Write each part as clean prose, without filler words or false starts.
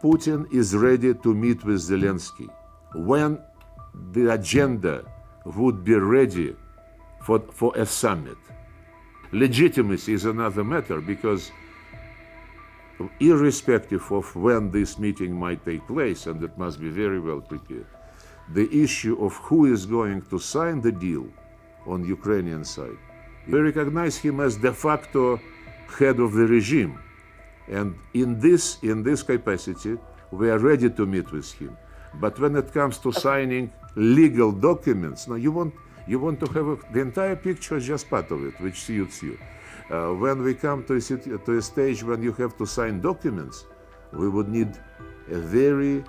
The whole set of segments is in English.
Putin is ready to meet with Zelensky when the agenda would be ready for a summit. Legitimacy is another matter, because irrespective of when this meeting might take place, and it must be very well prepared, the issue of who is going to sign the deal on the Ukrainian side, we recognize him as de facto head of the regime. And in this capacity, we are ready to meet with him. But when it comes to signing legal documents, now you want to have the entire picture, just part of it, which suits you. When we come to a stage when you have to sign documents, we would need a very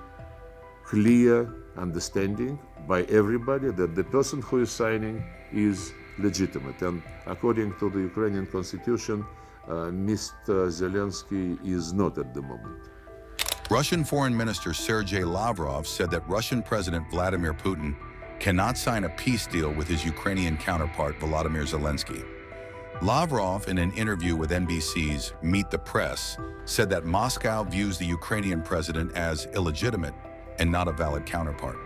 clear understanding by everybody that the person who is signing is legitimate. And according to the Ukrainian constitution, Mr. Zelensky is not at the moment. Russian Foreign Minister Sergey Lavrov said that Russian President Vladimir Putin cannot sign a peace deal with his Ukrainian counterpart, Volodymyr Zelensky. Lavrov, in an interview with NBC's Meet the Press, said that Moscow views the Ukrainian president as illegitimate and not a valid counterpart.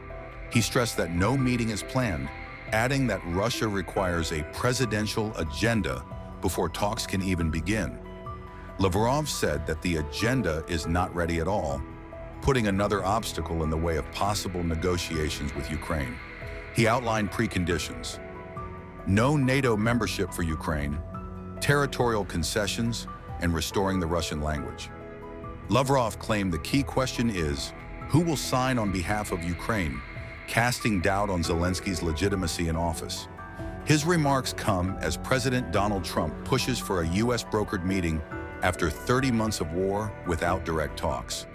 He stressed that no meeting is planned, adding that Russia requires a presidential agenda before talks can even begin. Lavrov said that the agenda is not ready at all, putting another obstacle in the way of possible negotiations with Ukraine. He outlined preconditions: no NATO membership for Ukraine, territorial concessions, and restoring the Russian language. Lavrov claimed the key question is, who will sign on behalf of Ukraine, casting doubt on Zelensky's legitimacy in office. His remarks come as President Donald Trump pushes for a U.S.-brokered meeting after 30 months of war without direct talks.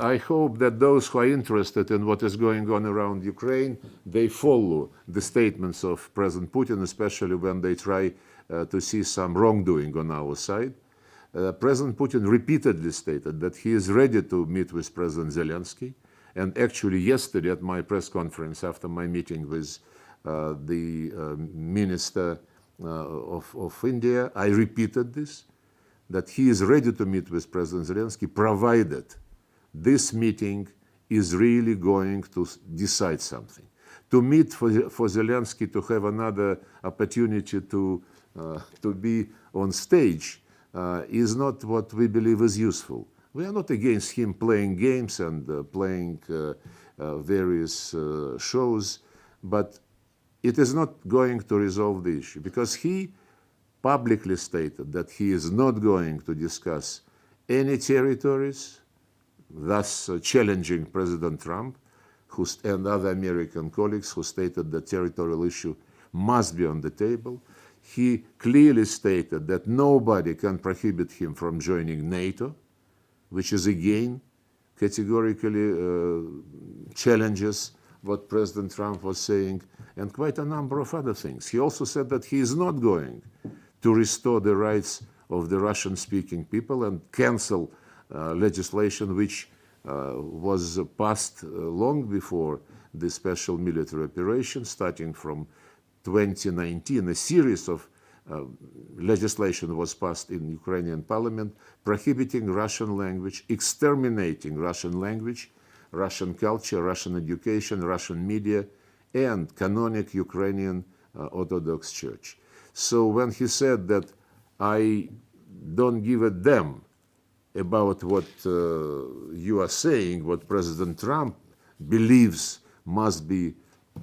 I hope that those who are interested in what is going on around Ukraine, they follow the statements of President Putin, especially when they try to see some wrongdoing on our side. President Putin repeatedly stated that he is ready to meet with President Zelensky. And actually yesterday at my press conference after my meeting with the Minister of India, I repeated this, that he is ready to meet with President Zelensky, provided this meeting is really going to decide something. To meet for Zelensky to have another opportunity to be on stage is not what we believe is useful. We are not against him playing games and playing various shows, but it is not going to resolve the issue, because he publicly stated that he is not going to discuss any territories, thus challenging President Trump and other American colleagues who stated the territorial issue must be on the table. He clearly stated that nobody can prohibit him from joining NATO, which is again categorically challenges what President Trump was saying, and quite a number of other things. He also said that he is not going to restore the rights of the Russian-speaking people and cancel legislation which was passed long before the special military operation, starting from 2019. A series of legislation was passed in Ukrainian parliament prohibiting Russian language, exterminating Russian language, Russian culture, Russian education, Russian media, and canonic Ukrainian Orthodox Church. So when he said that I don't give a damn about what you are saying, what President Trump believes must be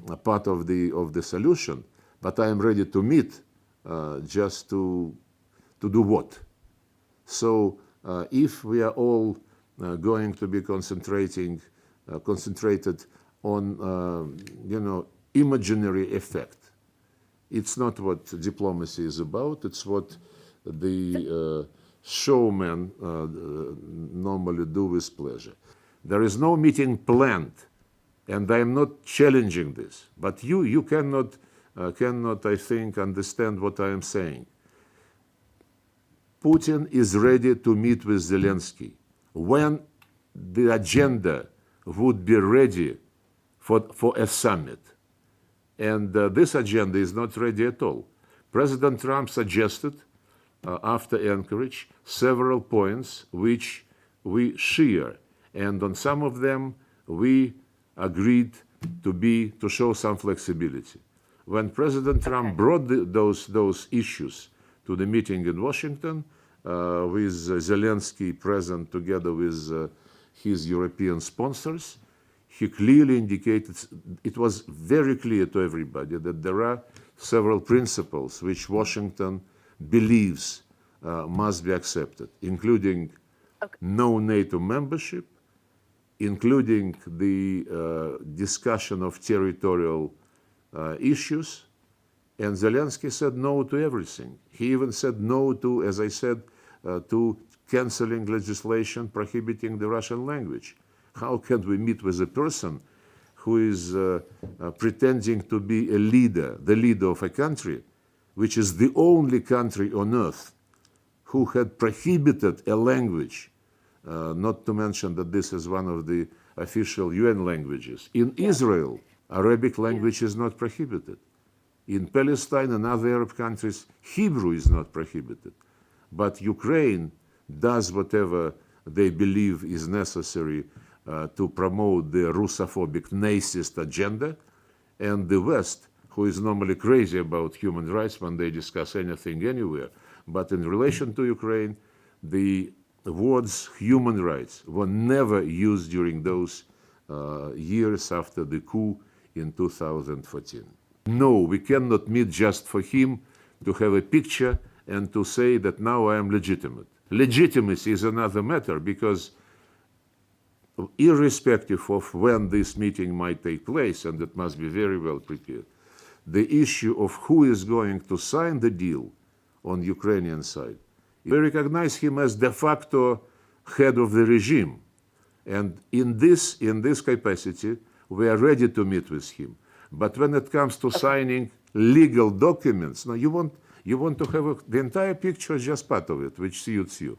a part of the solution, but I am ready to meet just to do what? So if we are all going to be concentrated on imaginary effect, it's not what diplomacy is about. It's what the showmen normally do with pleasure. There is no meeting planned, and I am not challenging this. But you cannot, I think, understand what I am saying. Putin is ready to meet with Zelensky when the agenda would be ready for a summit. And this agenda is not ready at all. President Trump suggested, after Anchorage, several points which we share. And on some of them, we agreed to show some flexibility. When President Trump brought those issues to the meeting in Washington, with Zelensky present together with his European sponsors, he clearly indicated, it was very clear to everybody that there are several principles which Washington believes must be accepted, including no NATO membership, including the discussion of territorial issues, and Zelensky said no to everything. He even said no to, as I said, to canceling legislation prohibiting the Russian language. How can we meet with a person who is pretending to be a leader, the leader of a country, which is the only country on earth who had prohibited a language, not to mention that this is one of the official UN languages. In Israel, Arabic language is not prohibited. In Palestine and other Arab countries, Hebrew is not prohibited. But Ukraine does whatever they believe is necessary to promote the Russophobic Nazist agenda, and the West, who is normally crazy about human rights when they discuss anything anywhere, but in relation to Ukraine, the words human rights were never used during those years after the coup in 2014. No, we cannot meet just for him to have a picture and to say that now I am legitimate. Legitimacy is another matter, because irrespective of when this meeting might take place, and it must be very well prepared, the issue of who is going to sign the deal on Ukrainian side, we recognize him as de facto head of the regime. And in this capacity, we are ready to meet with him. But when it comes to signing legal documents, now you want to have the entire picture, just part of it, which suits you.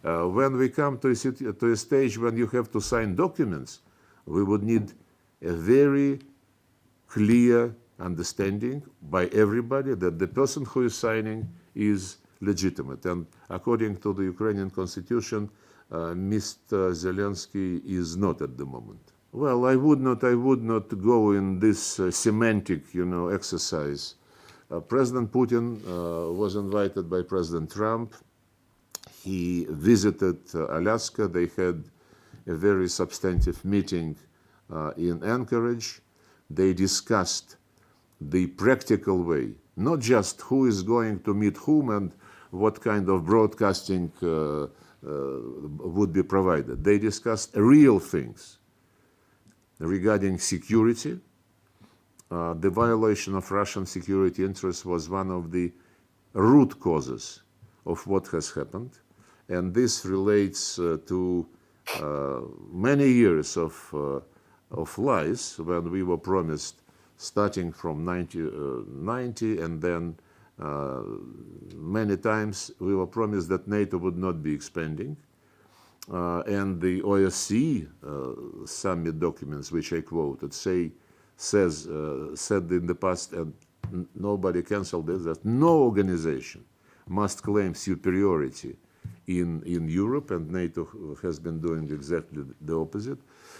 When we come to a stage when you have to sign documents, we would need a very clear understanding by everybody that the person who is signing is legitimate. And according to the Ukrainian constitution, Mr. Zelensky is not at the moment. Well, I would not go in this semantic, exercise. President Putin was invited by President Trump. He visited Alaska. They had a very substantive meeting in Anchorage. They discussed the practical way, not just who is going to meet whom and what kind of broadcasting would be provided. They discussed real things regarding security. The violation of Russian security interests was one of the root causes of what has happened. And this relates to many years of lies when we were promised, starting from 1990, and then many times we were promised that NATO would not be expanding. And the OSCE summit documents, which I quoted, said in the past, and nobody canceled this, that no organization must claim superiority in Europe, and NATO has been doing exactly the opposite.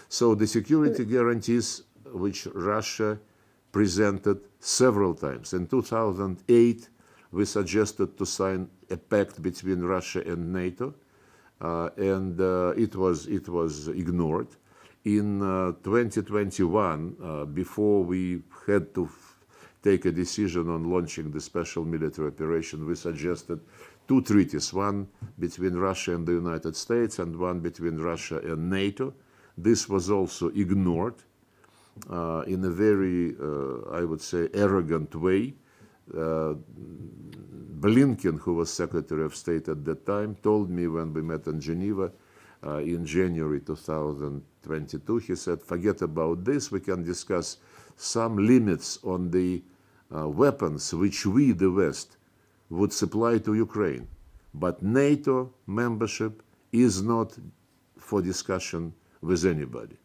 So the security guarantees which Russia presented several times. In 2008, we suggested to sign a pact between Russia and NATO, and it was ignored. In 2021, before we had to take a decision on launching the special military operation, we suggested two treaties, one between Russia and the United States and one between Russia and NATO. This was also ignored in a very, I would say, arrogant way. Blinken, who was Secretary of State at that time, told me when we met in Geneva in January 2022, he said, forget about this, we can discuss some limits on the weapons which we, the West, would supply to Ukraine. But NATO membership is not for discussion with anybody.